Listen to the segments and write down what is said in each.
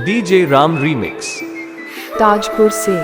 DJ Ram Remix Tajpur से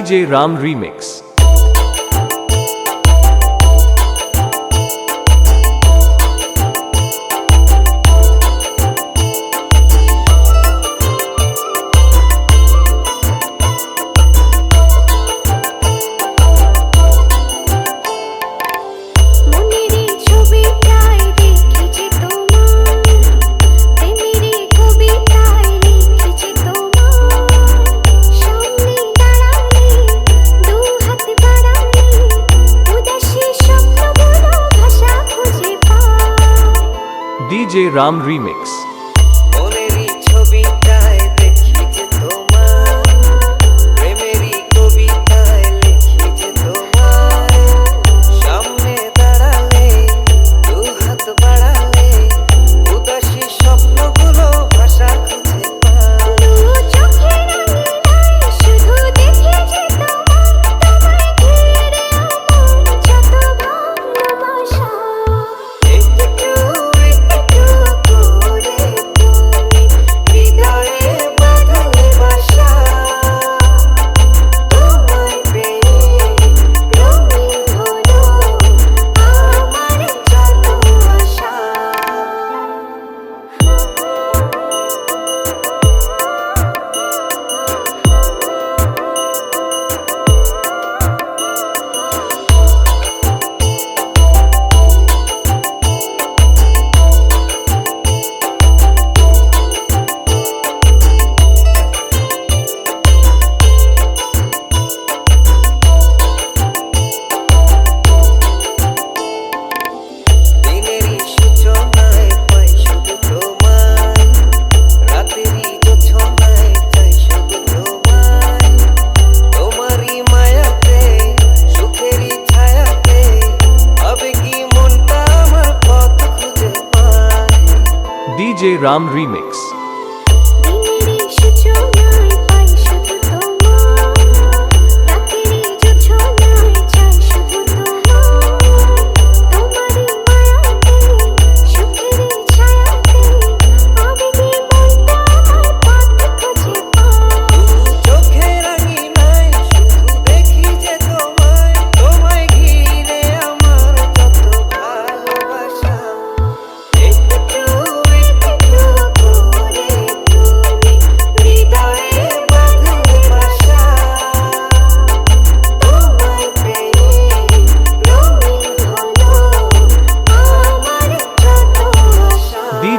DJ Ram Remix DJ Ram Remix DJ Ram Remix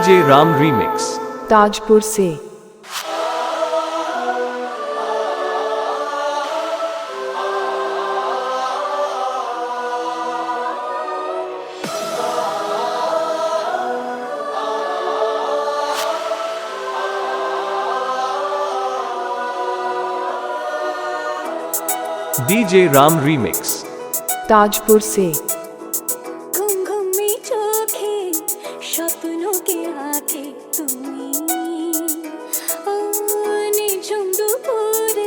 DJ Ram Remix Tajpur से DJ Ram Remix Tajpur से স্বপ্ন কে আঁকে তুমি নিঝুম দুপুর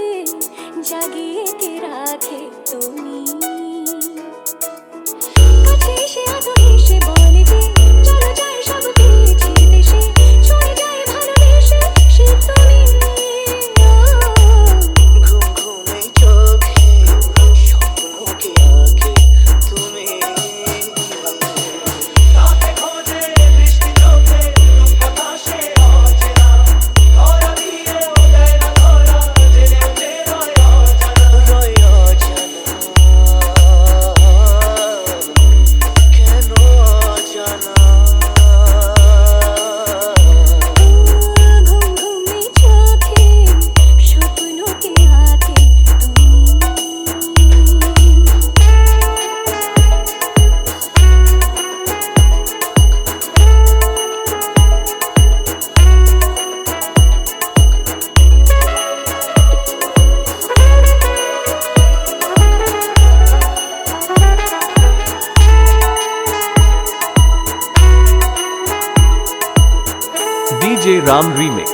Ram Remix.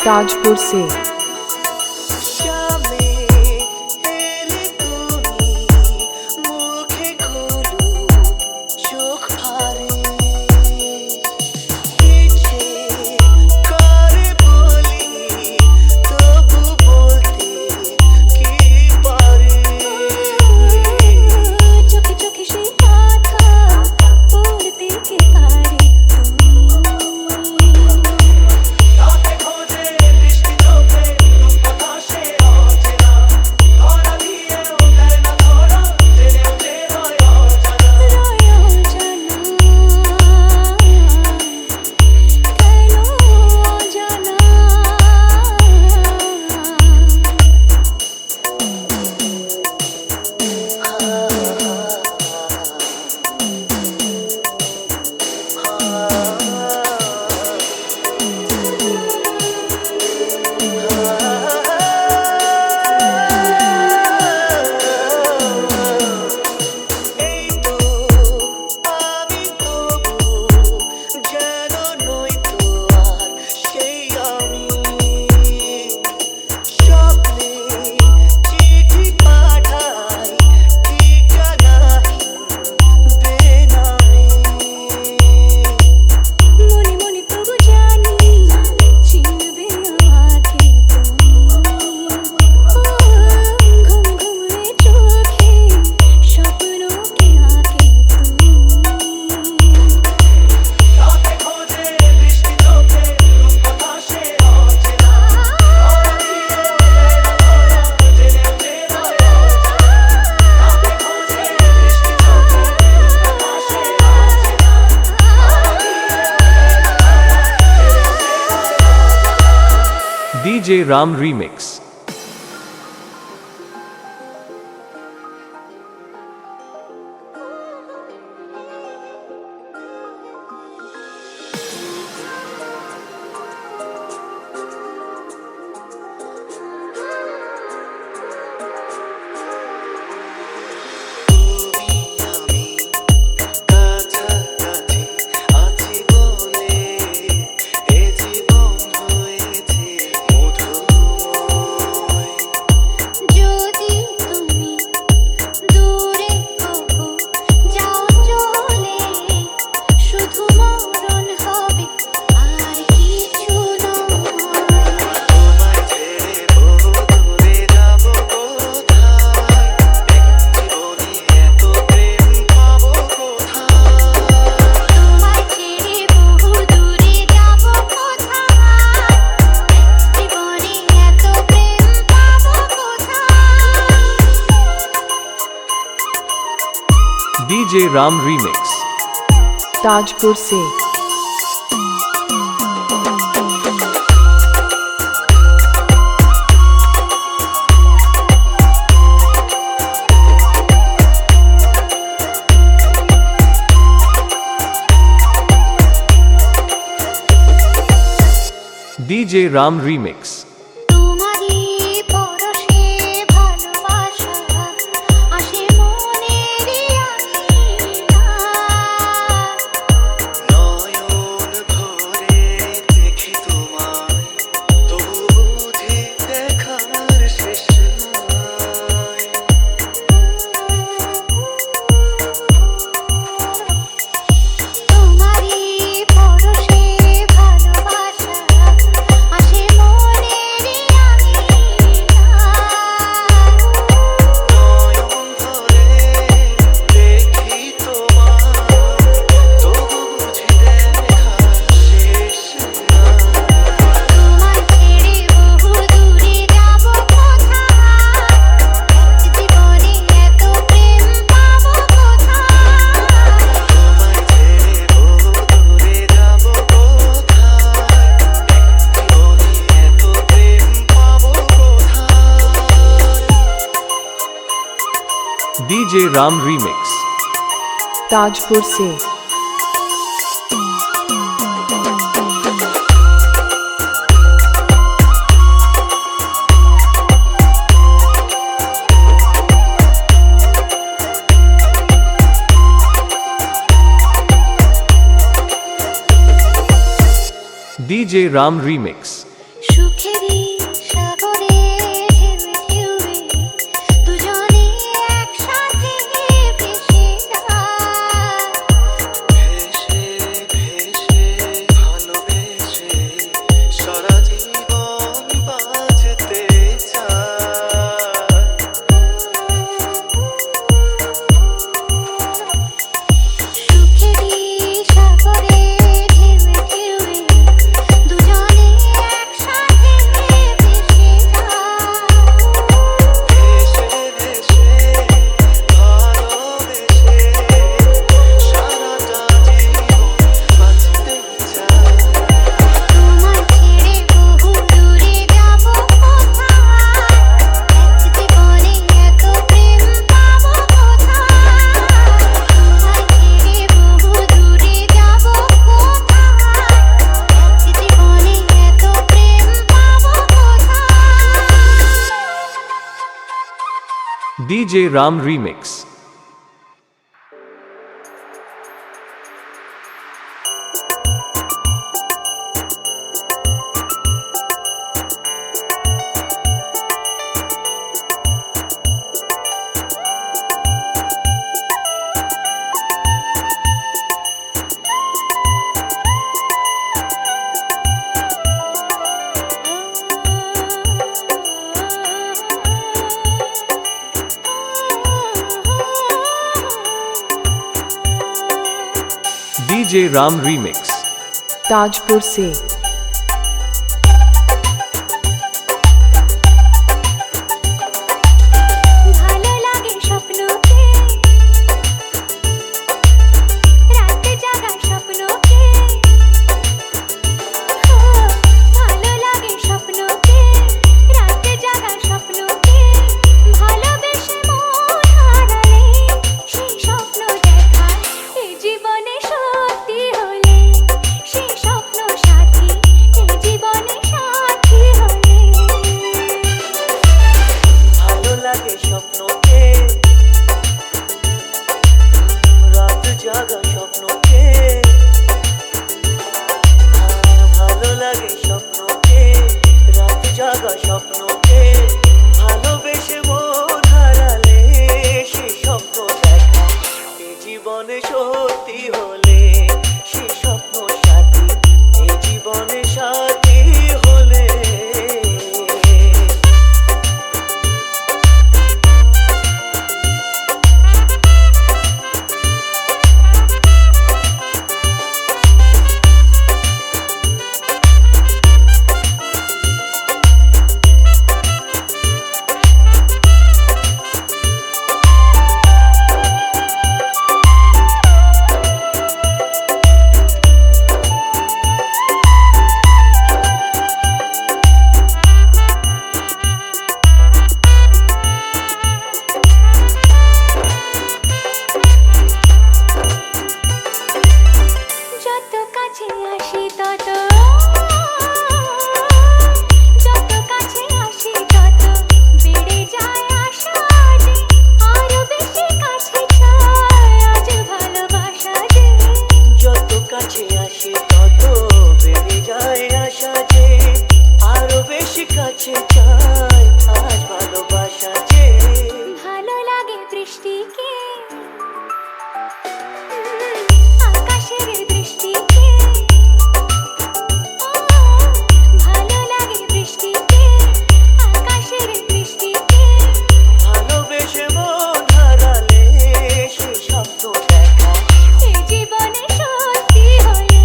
ताजपुर से শ্যামে এলে তুমি মুখে খোলো চোখ ফারে ইচ্ছে করে বলি তবু বলতে কি পারে চোখে চোখে সে কথা বলতে কে পারে তুমি রাতে খোঁজে বৃষ্টি চোখে রূপকথা সে অচেনা ধরা দিয়েও দেয় না ধরা জেনেও যে রয় অজানা রয় জানা কেন জানা এই তো আমি তবু যেন নই তো আর সেই আমি স্বপ্নে চিঠি পাঠাই ঠিকানাহীন বেনামে মনে মনে তবু জানি চিনবে আমাকে তুমি ঘুম ঘুমে চোখে স্বপ্ন কে আঁকে তুমি রাতে খোঁজে বৃষ্টি চোখে রূপকথা সে অচেনা ধরা দিয়েও দেয় না ধরা জেনেও যে রয় অজানা রাতে খোঁজে বৃষ্টি চোখে রূপকথা সে অচেনা ধরা দিয়েও দেয় না ধরা জেনেও যে রয় অজানা DJ Ram Remix. তুমি আমি কাছাকাছি আছি বলে এ জীবন হয়েছে মধুময় যদি তুমি দূরে কখো যাও চলে শুধু মরণ হবে আর কিছু নয় তোমায় ছেড়ে বহু দূরে যাব কোথায় জীবনে এত প্রেম পাবো কোথায় তোমায় ছেড়ে বহু দূরে যাব কোথায় জীবনে এত প্রেম পাবো কোথায় DJ Ram Remix. ताजपुर से DJ Ram Remix. তোমারই পরশে ভালোবাসা আসে মনেরই আঙিনায় নয়ন ভরে দেখি তোমায় তবু বুঝি দেখার শেষ নাই তোমারই পরশে ভালোবাসা আসে মনেরই আঙিনায় নয়ন ভরে দেখি তোমায় তবু বুঝি দেখার শেষ নাই তোমায় ছেড়ে বহু দূরে যাব কোথায় জীবনে এত প্রেম পাবো কোথায় তোমায় ছেড়ে বহু দূরে যাব কোথায় জীবনে এত প্রেম পাবো কোথায় DJ Ram Remix. ताजपुर से DJ Ram Remix. সুখেরই সাগরে ঢেউয়ে ঢেউয়ে দুজনে একসাথে ভেসে যায়। ভেসে ভেসে ভালোবেসে সারা জীবন বাঁচতে চায়। সুখেরই সাগরে ঢেউয়ে ঢেউয়ে দুজনে একসাথে ভেসে যায়। ভেসে ভেসে ভালোবেসে সারাটা জীবন বাঁচতে চায়। তোমায় ছেড়ে বহু দূরে যাব কোথায়, এক জীবনে এত প্রেম পাবো কোথায়। তোমায় ছেড়ে বহু দূরে যাব কোথায়, এক জীবনে এত প্রেম পাবো কোথায়। DJ Ram Remix. DJ Ram Remix. Tajpur से ভালো লাগে স্বপ্নকে, রাতে জাগা স্বপ্নকে। ভালো লাগে স্বপ্নকে, রাতে জাগা স্বপ্নকে। ভালোবেসে মন হারালে সেই স্বপ্ন দেখা এই জীবনে সত্যি হলে, সেই স্বপ্ন সাথী এই জীবনে সাথী হলে। ভালো লাগে স্বপ্নকে, রাত জাগা স্বপ্নকে। ভালো লাগে স্বপ্নকে, রাত জাগা স্বপ্নকে। ভালোবেসে মন হারালে সেই স্বপ্ন দেখা এই জীবনে সত্যি হলে, সেই স্বপ্ন সাথী এই জীবনে সাথী হলে। যত কাছে আসি তত, যত কাছে আসি তত বেড়ে যায় আশা যে আরো বেশি কাছে চাই আজ ভালোবাসা যে। যত কাছে আসে তত বেড়ে যায় আশা যে আরো বেশি কাছে চাই আজ ভালোবাসা যে। ভালো লাগে বৃষ্টিকে, আকাশের বৃষ্টিকে। ভালো লাগে বৃষ্টিকে, আকাশের বৃষ্টিকে। ভালোবেসে মন হারালে সে স্বপ্ন দেখা এই জীবনে সত্যি হলে,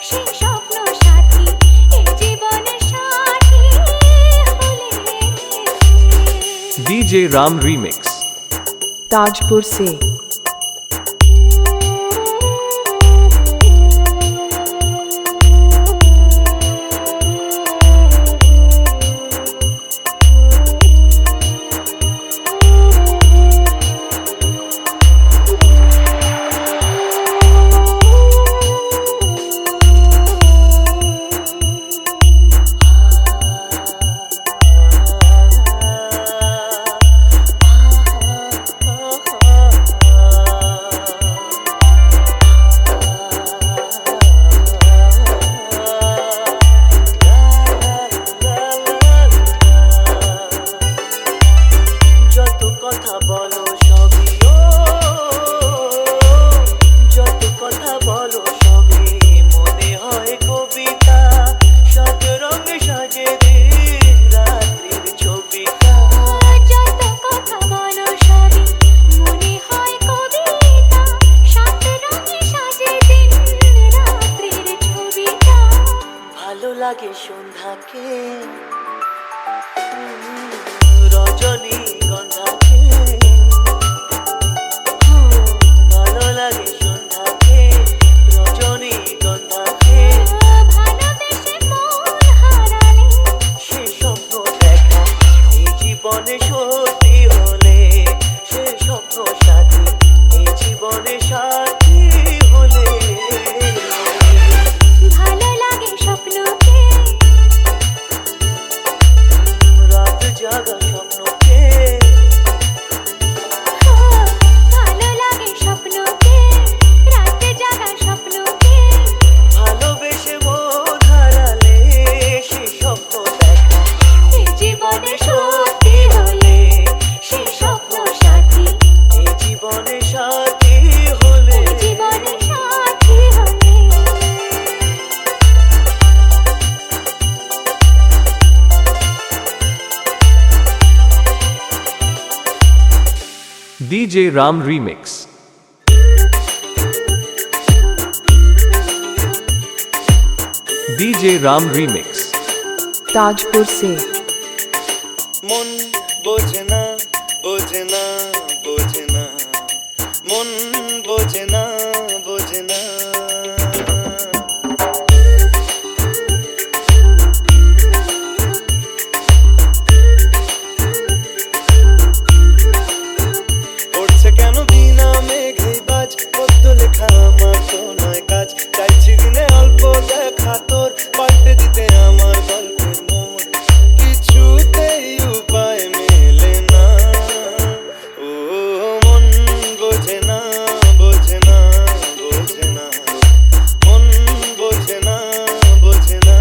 সেই স্বপ্ন সাথী এই জীবনে সাথী হলে। DJ Ram Remix. ताजपुर से গন্ধাকে রজনীগন্ধাকে ভালো লাগে সন্ধ্যাকে রজনীগন্ধাকে ভালোবেসে মন হারালে সে স্বপ্ন দেখা এই জীবনে সত্যি হলে সে স্বপ্ন সাথী এই জীবনে সাথী হলে ভালো লাগে স্বপ্নকে রাত জাগা স্বপ্নকে ভালো লাগে স্বপ্নকে রাতে জাগা স্বপ্নকে ভালোবেসে মন হারালে সে স্বপ্ন দেখা এই জীবনে সত্যি হলে সে স্বপ্ন সাথী এই জীবনে সাথী হলে এই জীবনে সাথী হলে DJ Ram Remix. DJ Ram Remix. Tajpur से মন বোঝে না বোঝে না বোঝে না মন বোঝে না বোঝে না পড়ছে কেন বিনা মেঘেই বাজ পদ্য লেখা আমার তো নয় কাজ চাইছি দিনে অল্প দেখা তোর পাল্টে দিতে আমার গল্পের মোড় কিছুতেই উপায় মেলে না ও মন বোঝে না বোঝে না বোঝে না মন বোঝে না বোঝে না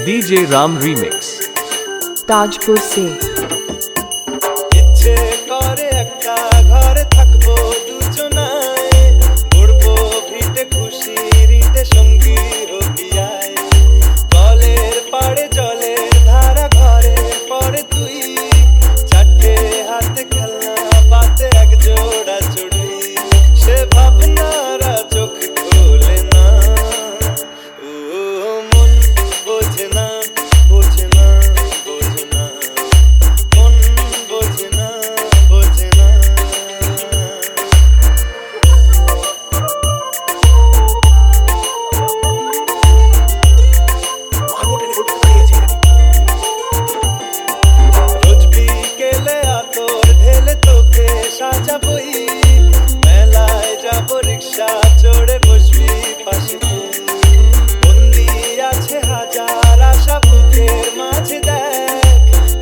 DJ Ram Remix. ताजपुर से ইচ্ছে করে একটা ঘরে থাকবো দুজনায় উড়বো ভিটে খুশির ইটে সঙ্গী রবিয়ায় কলের পাড়ে জলের ধারা ঘরে পরে তুই চারটে হাতে খেলনা পাতে এক জোড়া চুড়ি সে ভাবনারা চোখ খোলে না ও মন বোঝে না বোঝে না বোঝে না মন বোঝে না বোঝে না রোজ বিকেলে আতর ঢেলে তোকে সাজাবই মেলায় যাবো রিক্সা চড়ে বসবি পাশে তুই বন্দি আছে হাজার আশা বুকের মাঝে দেখ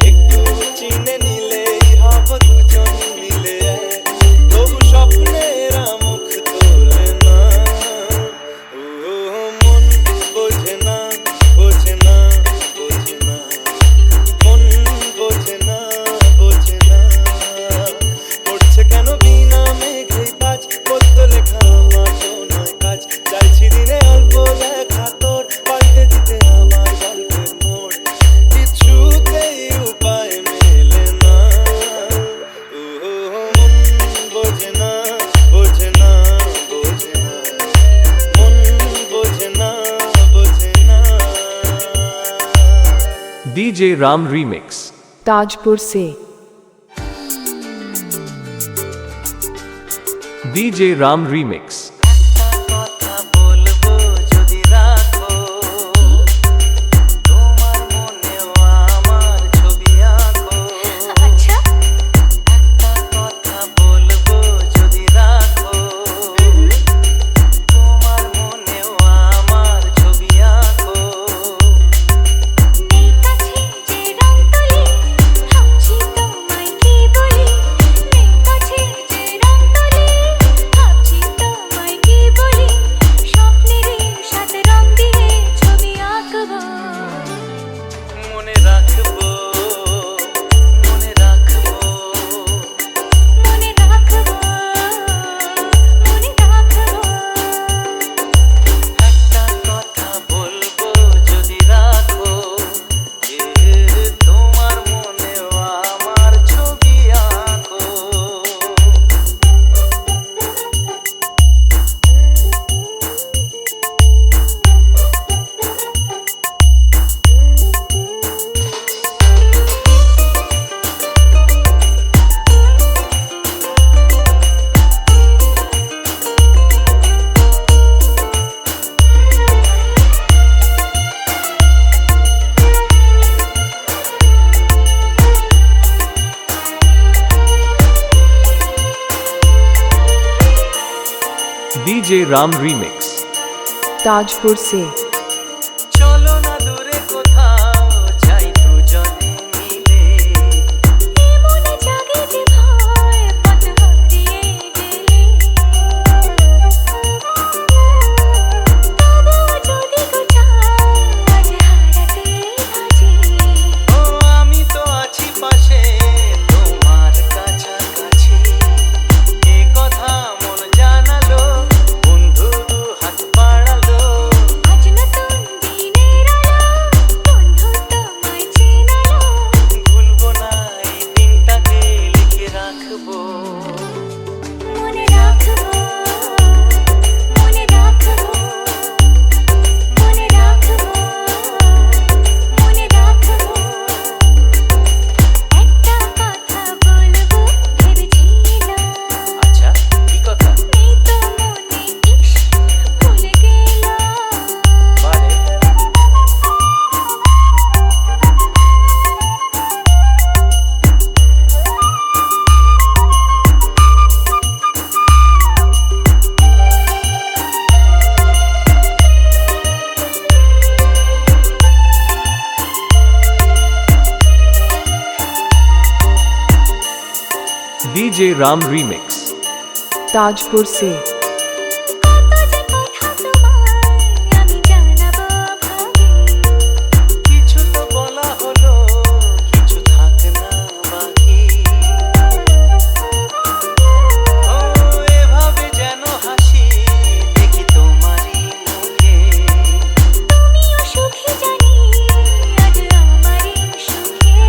একটু চিনে নিলেই হব দুজন মিলে এক। তবু স্বপ্নেরা মুখ তোলে না ও মন বোঝে না বোঝে না বোঝে না মন বোঝে না বোঝে না পড়ছে কেন বিনা মেঘেই বাজ পদ্য লেখা আমার তো নয় কাজ চাইছি দিনে অল্প দেখা তোর পাল্টে দিতে আমার গল্পের মোড় কিছুতেই উপায় মেলে না ও মন বোঝে না বোঝে না বোঝে না মন বোঝে না বোঝে না DJ Ram Remix. ताजपुर से DJ Ram Remix. কথা বলবো যদি রাখো তোমার মনেও আমার ছবি আঁকো আচ্ছা একটা কথা বলবো যদি রাখো তোমার মনেও আমার ছবি আঁকো নেই কাছে যে রং তুলি ভাবছি তোমায় কি বলি নেই কাছে যে রং তুলি ভাবছি তোমায় DJ Ram Remix. ताजपुर से চলো না দূরে কোথাও যাই দুজনে মিলে মনে জাগে যে ভয় পথ হারিয়ে গেলে তবুও যদি গো চাও আজ হারাতে রাজি ও আমি তো আছি পাশে তোমার কাছাকাছি এ কথা মন জানালো বন্ধু দু হাত বাড়ালো আজ নতুন দিনের আলো বন্ধু তোমায় চেনালো ভুলবো না এই দিনটাকে লিখে রাখবো মনে রাখবো মনে রাখবো মনে রাখবো মনে রাখবো একটা কথা বলবো ভেবেছিলাম আচ্ছা কি কথা নেই তো মনে ইস ভুলে গেলাম বারে DJ Ram Remix. ताजपुर से কত যে কথা তোমায় আমি জানাবো ভাবি কিছু তো বলা হলো কিছু থাক না বাকি ও এভাবে যেন হাসি দেখি তোমারই মুখে তুমিও সুখী জানি আজ আমারই সুখে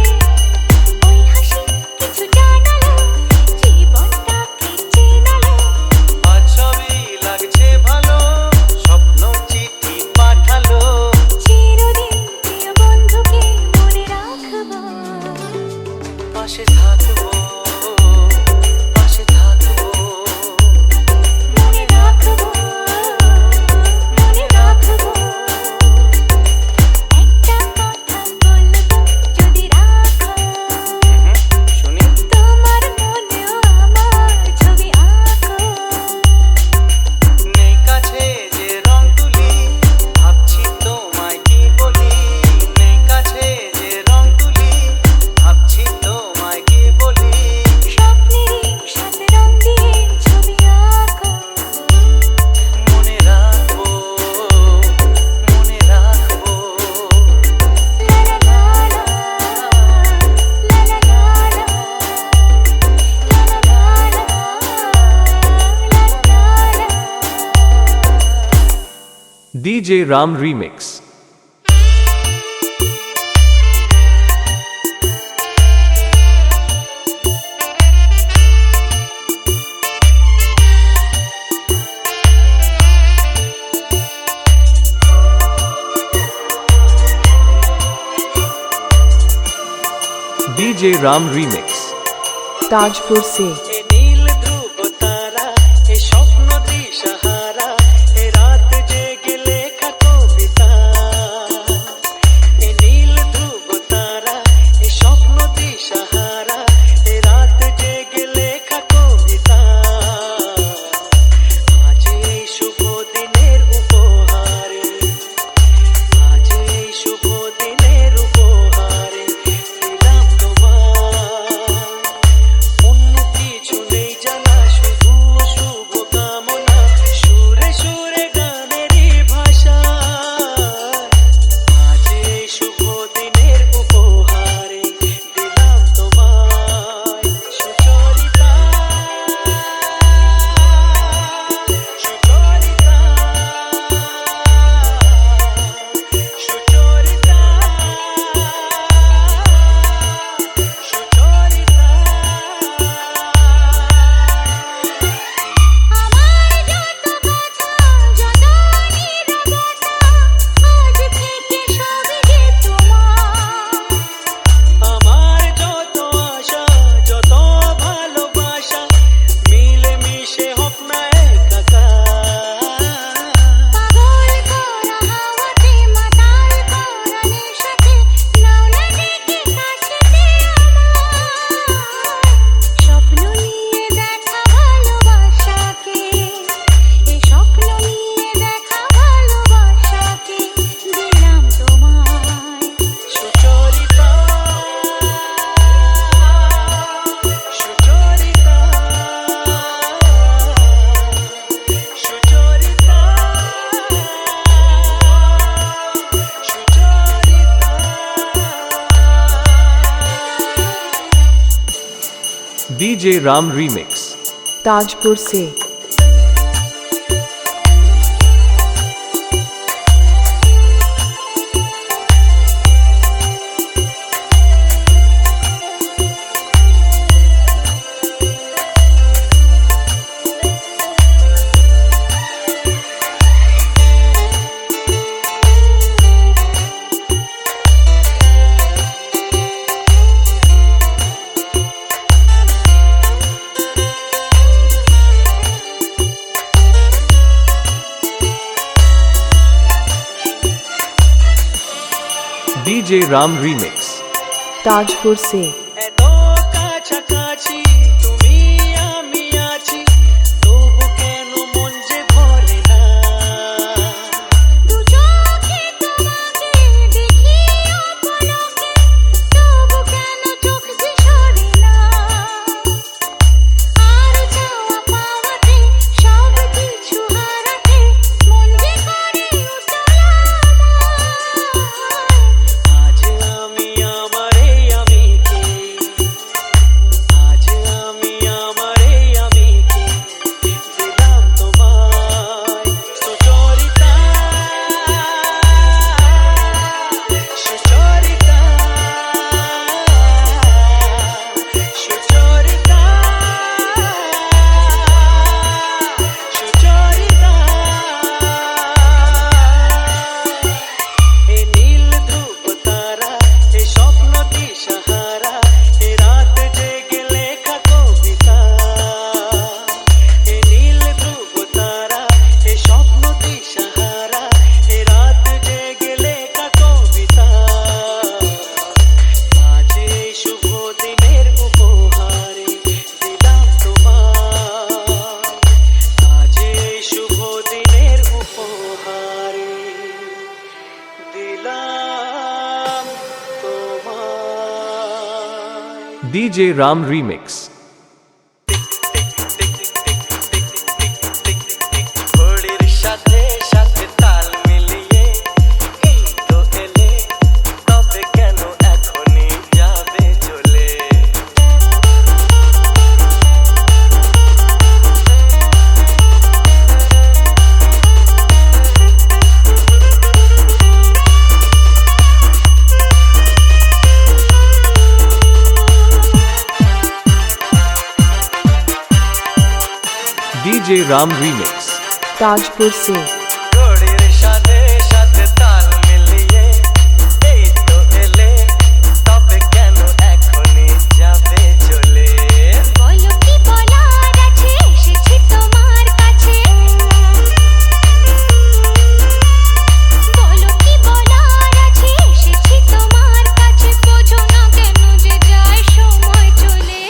ওই হাসি কিছু জানালো জীবনটাকে চেনালো আজ সবই লাগছে ভালো স্বপ্ন চিঠি পাঠালো চিরদিন প্রিয় বন্ধুকে মনে রাখবো পাশে থাকবো পাশে থাকবো মনে রাখবো মনে রাখবো একটা কথা বলবো যদি রাখো শুনি তোমার মনেও আমার ছবি আঁকো নেই কাছে যে রং তুলি ভাবছি তোমায় কি বলি নেই কাছে যে রং তুলি ভাবছি তোমায় কি বলি স্বপ্নেরই সাথে রং দিয়ে ছবি আঁকো মনে রাখবো মনে রাখবো লা লা লা লা লা লা লা লা লা লা লা DJ Ram Remix. DJ Ram Remix. Tajpur से এ নীল ধ্রুব তারা এ স্বপ্ন দিশাহারা এ রাত জেগে লেখা কবিতা এ নীল ধ্রুব তারা এ স্বপ্ন দিশাহারা এ রাত জেগে লেখা কবিতা আজ এই শুভ দিনের উপহারে আজ এই শুভ দিনের উপহারে দিলাম তোমায় অন্য কিছু নেই জানা শুধু শুভ কামনা সুরে সুরে গানেরই ভাষা আজ এই শুভ দিনের উপহারে দিলাম তোমায় DJ Ram Remix. ताजपुर से DJ Ram Remix. ताजपुर से এত কাছাকাছি তুমি আমি আছি তবু কেন মন যে ভরে না দু চোখে তোমাকে দেখি অপলকে তবু কেন চোখ যে সরে না আর চাওয়া পাওয়াতে সব কিছু হারাতে মন যে করে উতলা আজ আমি আমারে আমিকে আজ আমি আমারে আমিকে দিলাম তোমায় সুচরিতা সুচরিতা সুচরিতা সুচরিতা এ নীল ধ্রুব তারা এ স্বপ্ন দিশাহারা এ রাত জেগে লেখা কবিতা এ নীল ধ্রুব তারা এ স্বপ্ন দিশাহারা এ রাত জেগে লেখা কবিতা আজ এই শুভ দিনের উপহারে দিলাম তোমায় আজ এই শুভ দিনের উপহারে দিলাম তোমায় DJ Ram Remix. ঘড়ির সাথে সাথে তাল মিলিয়ে এই তো এলে তবে কেন এখনই যাবে চলে DJ Ram Remix. ताजपुर से ঘড়ির সাথে সাথে তাল মিলিয়ে এই তো এলে তবে কেন এখনই যাবে চলে বলো কি বলার আছে এসেছি তোমার কাছে বলো কি বলার আছে এসেছি তোমার কাছে বোঝো না কেন যে যায় সময় চলে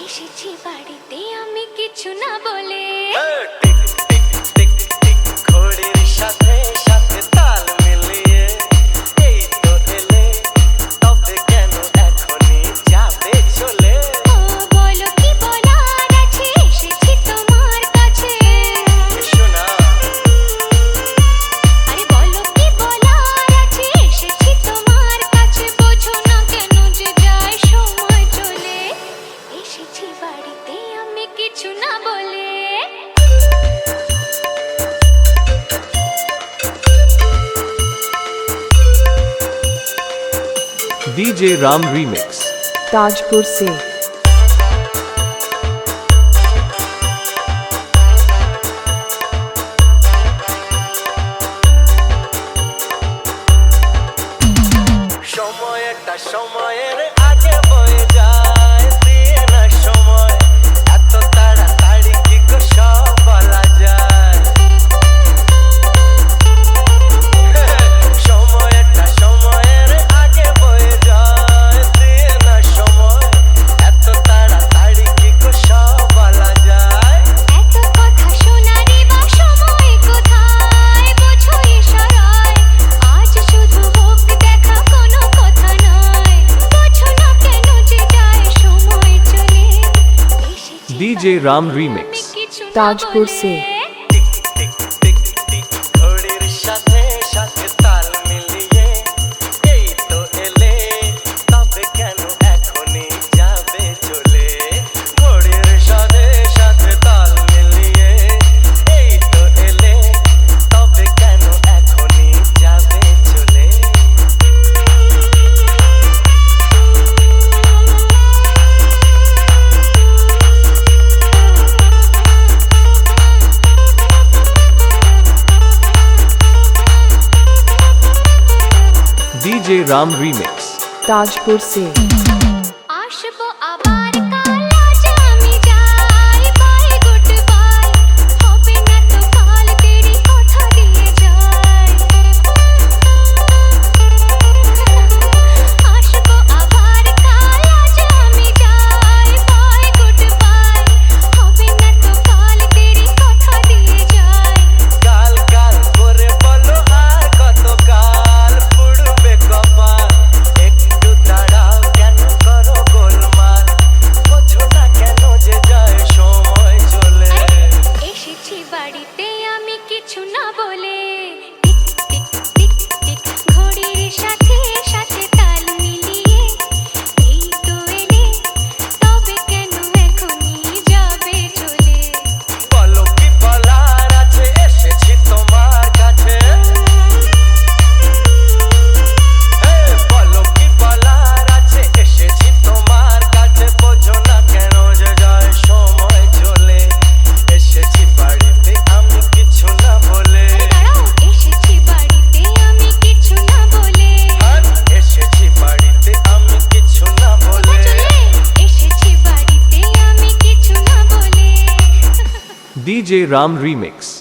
এসেছি বাড়িতে আমি কিছু না বলে টিক টিক টিক টিক ঘড়ির সাথে সাথে তাল মিলিয়ে এই তো এলে তবে কেন এখনই যাবে চলে ও বলো কি বলার আছে এসেছি তোমার কাছে শোনা আরে বলো কি বলার আছে এসেছি তোমার কাছে বোঝো না কেন যে যায় সময় চলে এসেছি বাড়িতে আমি কিছু না বলে DJ Ram Remix. ताजपुर से সময়টা সময়ের আগে বয়ে যায় দিয়ে না সময় এত তাড়াতাড়ি কি গো সব বলা যায় সময়টা সময়ের আগে বয়ে যায় দিয়ে না সময় এত তাড়াতাড়ি কি গো সব বলা যায় এত কথা শোনারে বা সময় কোথায় বোঝো ইশারায় আজ শুধু হোক দেখা কোনো কথা নয় বোঝো না কেন যে যায় সময় চলে এসেছি DJ Ram Remix. আমি কিছু না ताजपुर বলে। से টিক টিক টিক টিক ঘড়ির সাথে সাথে তাল মিলিয়ে এই তো এলে তবে কেন এখনই যাবে চলে DJ Ram Remix. ताजपुर से আসবো আবার কাল আজ আমি যাই বাই গুড বাই হবে না তো কাল তেরি কথা দিয়ে যাই আসবো আবার কাল আজ আমি যাই বাই গুড বাই হবে না তো কাল তেরি কথা দিয়ে যাই কাল কাল করে বলো আর কত কাল পুড়বে কপাল একটু দাঁড়াও কেন করো গোলমাল বোঝো না কেন যে যায় সময় চলে এসেছি বাড়িতে আমি কিছু না বলে টিক টিক টিক টিক ঘড়ির সাথে সাথে তাল মিলিয়ে এই তো এলে তবে কেন এখনই যাবে চলে বলো কি বলার আছে এসেছি তোমার কাছে বলো কি বলার আছে এসেছি তোমার কাছে বোঝো না কেন যে যায় সময় চলে এসেছি বাড়িতে আমি কিছু না বলে দাঁড়াও এসেছি বাড়িতে আমি কিছু না বলে এসেছি বাড়িতে আমি কিছু না বলে চলে এসেছি বাড়িতে আমি কিছু না বলে DJ Ram Remix.